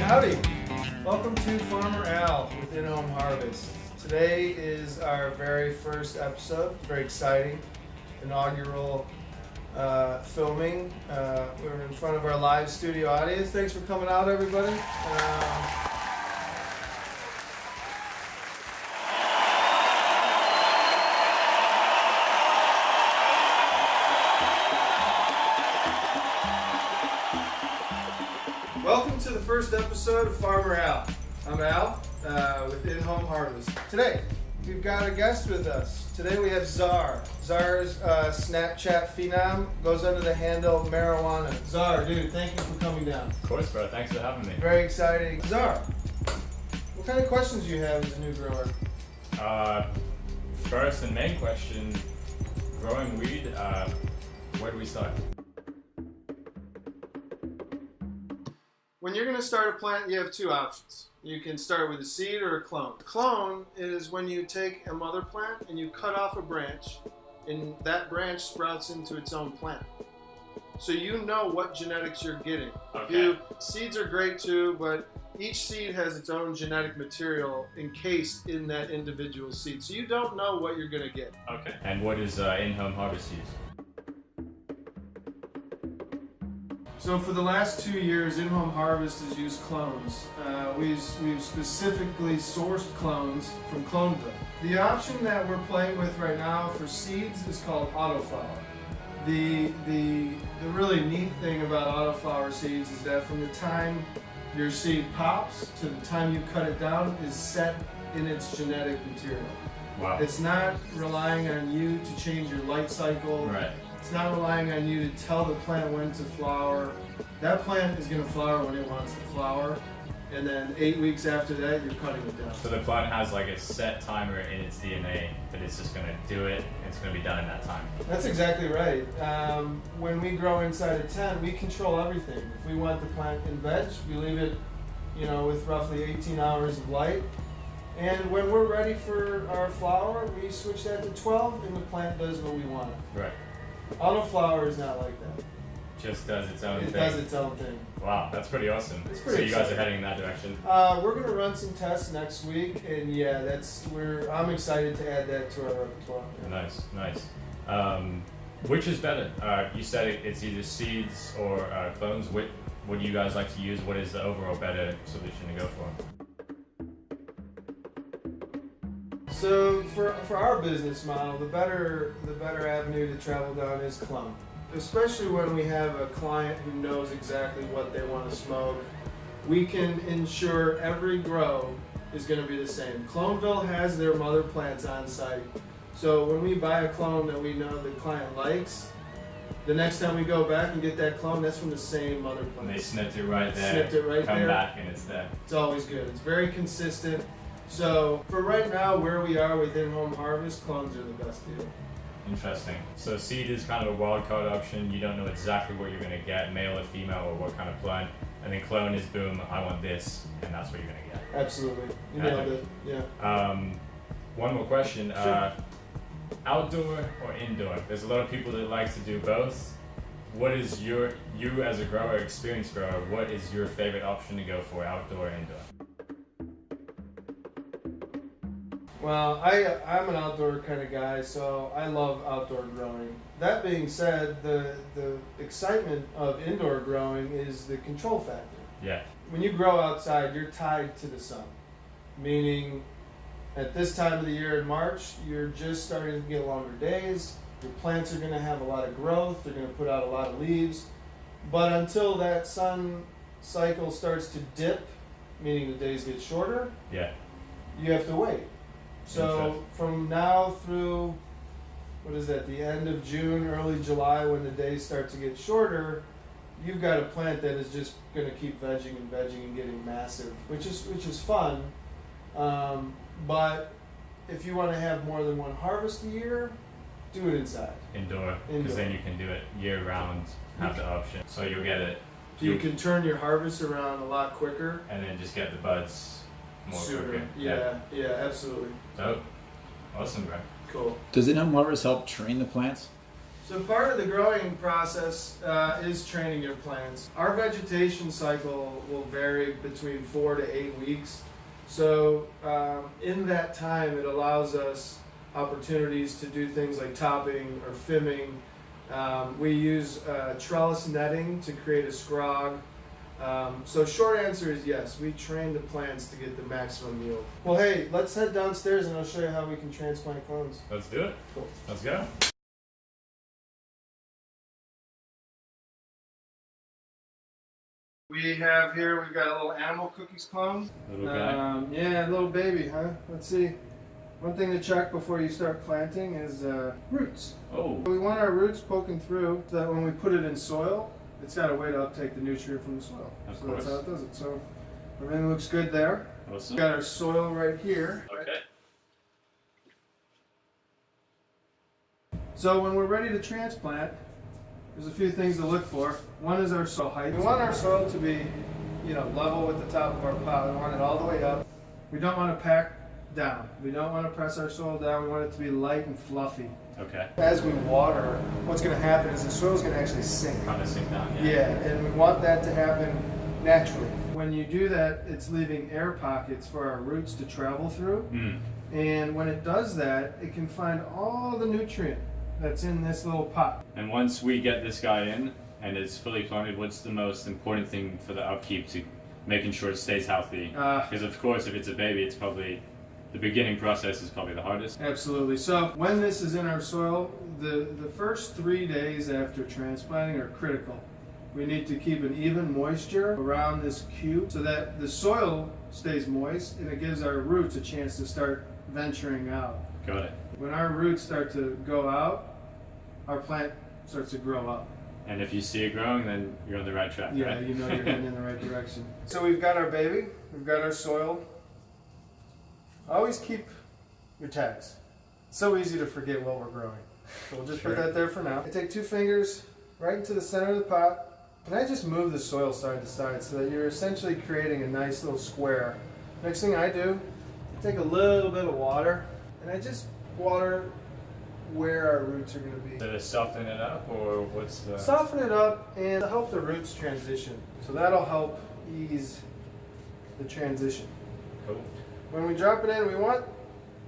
Howdy! Welcome to Farmer Al with InHomeHarvest. Today is our very first episode, very exciting, inaugural filming. We're in front of our live studio audience. Thanks for coming out, everybody. Welcome to the first episode of Farmer Al. I'm Al with InHomeHarvest. Today, we've got a guest with us. Today we have Czar. Czar's Snapchat phenom, goes under the handle Marijuana. Czar, dude, thank you for coming down. Of course, bro. Thanks for having me. Very exciting. Czar, what kind of questions do you have as a new grower? First and main question, growing weed, where do we start? When you're going to start a plant, you have two options. You can start with a seed or a clone. Clone is when you take a mother plant and you cut off a branch, and that branch sprouts into its own plant. So you know what genetics you're getting. Okay. Seeds are great too, but each seed has its own genetic material encased in that individual seed. So you don't know what you're going to get. Okay. And what is InHomeHarvest use? So for the last 2 years, InHomeHarvest has used clones. We've specifically sourced clones from Cloneville. The option that we're playing with right now for seeds is called autoflower. The really neat thing about autoflower seeds is that from the time your seed pops to the time you cut it down is set in its genetic material. Wow. It's not relying on you to change your light cycle. Right. It's not relying on you to tell the plant when to flower. That plant is going to flower when it wants to flower, and then 8 weeks after that, you're cutting it down. So the plant has like a set timer in its DNA, but it's just going to do it, and it's going to be done in that time. That's exactly right. When we grow inside a tent, we control everything. If we want the plant in veg, we leave it, with roughly 18 hours of light. And when we're ready for our flower, we switch that to 12, and the plant does what we want. Right. Autoflower is not like that. Just does its own thing. It does its own thing. Wow, that's pretty awesome. It's pretty so you guys exciting. are heading in that direction? We're gonna run some tests next week, and yeah, I'm excited to add that to our repertoire. Yeah. Nice. Which is better? You said it's either seeds or clones. What do you guys like to use? What is the overall better solution to go for? So for our business model, the better avenue to travel down is clone. Especially when we have a client who knows exactly what they want to smoke. We can ensure every grow is going to be the same. Cloneville has their mother plants on site. So when we buy a clone that we know the client likes, the next time we go back and get that clone, that's from the same mother plant. And they snipped it right there. Snipped it right come there. back and it's there. It's always good. It's very consistent. So for right now, where we are with InHomeHarvest, clones are the best deal. Interesting. So seed is kind of a wild card option. You don't know exactly what you're going to get, male or female, or what kind of plant. And then clone is boom, I want this, and that's what you're going to get. Absolutely. You nailed it. Yeah. One more question. Sure. Outdoor or indoor? There's a lot of people that like to do both. What is you as a grower, experienced grower, what is your favorite option to go for, outdoor or indoor? Well, I'm an outdoor kind of guy, so I love outdoor growing. That being said, the excitement of indoor growing is the control factor. Yeah. When you grow outside, you're tied to the sun, meaning at this time of the year in March, you're just starting to get longer days. Your plants are going to have a lot of growth. They're going to put out a lot of leaves. But until that sun cycle starts to dip, meaning the days get shorter, Yeah. you have to wait. So from now through, the end of June, early July, when the days start to get shorter, you've got a plant that is just going to keep vegging and getting massive, which is fun. But if you want to have more than one harvest a year, do it inside. Indoor, because then you can do it year round, have the option. So you'll get it. You can turn your harvest around a lot quicker. And then just get the buds more Sooner. quicker. Yeah, absolutely. So, awesome, bro. Cool. Does InHomeHarvest help train the plants? So part of the growing process is training your plants. Our vegetation cycle will vary between 4 to 8 weeks. So in that time, it allows us opportunities to do things like topping or fimming. We use trellis netting to create a scrog. So short answer is yes, we train the plants to get the maximum yield. Well, hey, let's head downstairs and I'll show you how we can transplant clones. Let's do it. Cool. Let's go. We've got a little animal cookies clone. Little guy. Yeah, little baby, huh? Let's see. One thing to check before you start planting is roots. Oh. We want our roots poking through so that when we put it in soil, it's got a way to uptake the nutrient from the soil. Of So course. that's how it does it. So everything looks good there. Awesome. We got our soil right here. Okay. So when we're ready to transplant, there's a few things to look for. One is our soil height. We want our soil to be, level with the top of our pot. We want it all the way up. We don't want to pack down. We don't want to press our soil down. We want it to be light and fluffy. Okay. As we water, what's going to happen is the soil is going to actually sink. Kind of sink down. Yeah, and we want that to happen naturally. When you do that, it's leaving air pockets for our roots to travel through. Mm. And when it does that, it can find all the nutrient that's in this little pot. And once we get this guy in and it's fully cloned, what's the most important thing for the upkeep to making sure it stays healthy? Because of course, if it's a baby, it's probably the beginning process is probably the hardest. Absolutely. So when this is in our soil, the first 3 days after transplanting are critical. We need to keep an even moisture around this cube so that the soil stays moist and it gives our roots a chance to start venturing out. Got it. When our roots start to go out, our plant starts to grow up. And if you see it growing, then you're on the right track, Yeah, right? you know you're heading in the right direction. So we've got our baby, we've got our soil. Always keep your tags. It's so easy to forget what we're growing. So we'll just put that there for now. I take 2 fingers right into the center of the pot, and I just move the soil side to side so that you're essentially creating a nice little square. Next thing I do, I take a little bit of water, and I just water where our roots are going to be. To soften it up, or what's the... Soften it up and help the roots transition. So that'll help ease the transition. Cool. When we drop it in, we want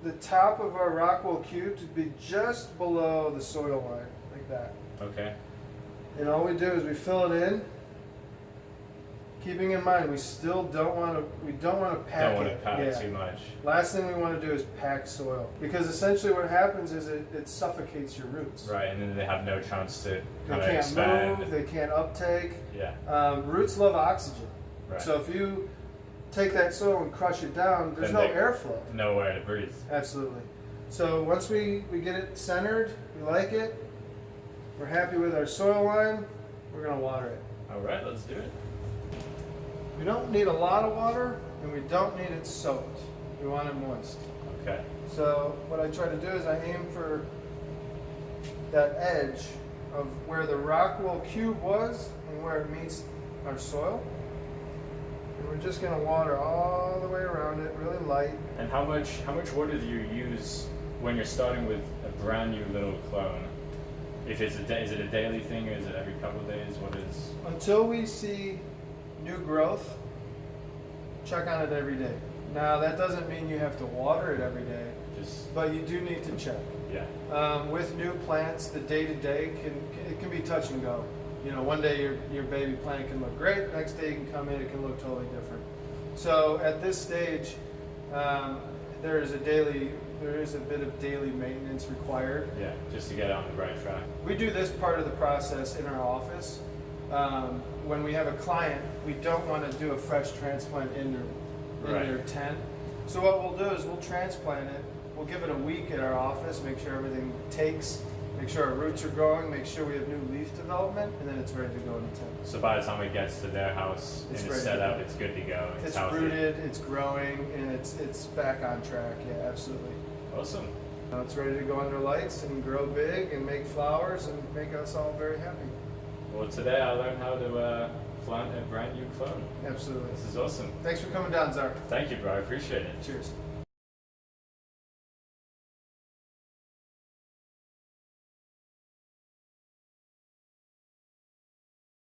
the top of our Rockwell cube to be just below the soil line, like that. Okay. And all we do is we fill it in, keeping in mind we still don't want to pack Don't want to it. pack it too much. Last thing we want to do is pack soil, because essentially what happens is it suffocates your roots. Right, and then they have no chance to They kind of can't expand. move, they can't uptake. Yeah. Roots love oxygen. Right. So if you take that soil and crush it down, there's Then no they- airflow. Nowhere to breathe. Absolutely. So once we get it centered, we like it, we're happy with our soil line, we're going to water it. All right, let's do it. We don't need a lot of water, and we don't need it soaked. We want it moist. Okay. So what I try to do is I aim for that edge of where the Rockwell cube was and where it meets our soil. And we're just going to water all the way around it, really light. And how much water do you use when you're starting with a brand new little clone? If it's is it a daily thing, or is it every couple of days? What is? Until we see new growth, check on it every day. Now that doesn't mean you have to water it every day, but you do need to check. Yeah. With new plants, the day-to-day can be touch and go. One day your baby plant can look great, next day you can come in, it can look totally different. So at this stage, there is a bit of daily maintenance required. Yeah, just to get on the right track. We do this part of the process in our office. When we have a client, we don't want to do a fresh transplant in their tent. So what we'll do is we'll transplant it. We'll give it a week at our office, make sure everything takes, make sure our roots are growing, make sure we have new leaf development, and then it's ready to go in the tent. So by the time it gets to their house and it's set up, it's good to go. It's healthy. rooted, it's growing, and it's back on track. Yeah, absolutely. Awesome. Now it's ready to go under lights and grow big and make flowers and make us all very happy. Well, today I learned how to plant a brand new clone. Absolutely. This is awesome. Thanks for coming down, Zar. Thank you, bro. I appreciate it. Cheers.